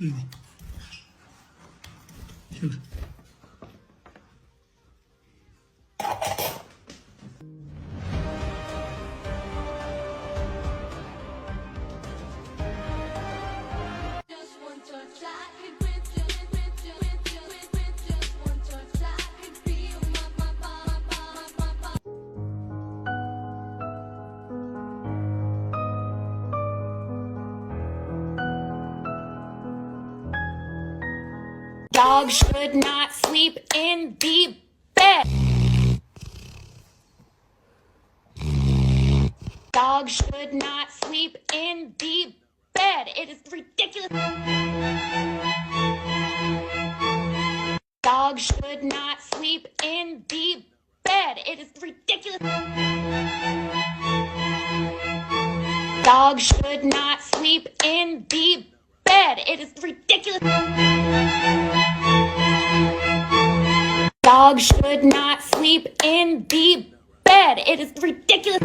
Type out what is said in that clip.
Really. Sugar. Dogs should not sleep in the bed. Dogs should not sleep in the bed. It is ridiculous. Dogs should not sleep in the bed. It is ridiculous. Dogs should not sleep in the bed. It is ridiculous. Dogs should not sleep in the bed. It is ridiculous.